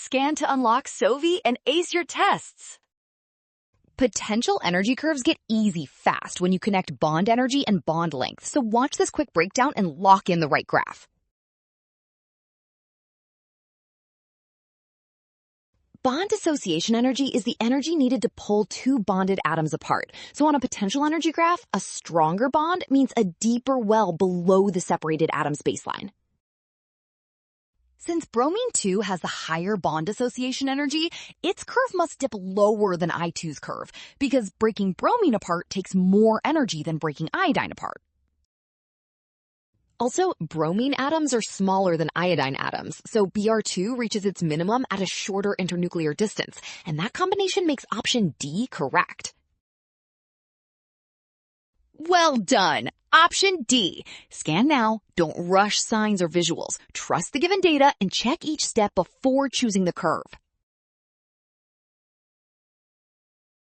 Scan to unlock Sovi and ace your tests. Potential energy curves get easy fast when you connect bond energy and bond length, so watch this quick breakdown and lock in the right graph. Bond dissociation energy is the energy needed to pull two bonded atoms apart. So on a potential energy graph, a stronger bond means a deeper well below the separated atom's baseline. Since bromine 2 has the higher bond dissociation energy, its curve must dip lower than I2's curve, because breaking bromine apart takes more energy than breaking iodine apart. Also, bromine atoms are smaller than iodine atoms, so Br2 reaches its minimum at a shorter internuclear distance, and that combination makes option D correct. Well done! Option D. Scan now, don't rush signs or visuals. Trust the given data and check each step before choosing the curve.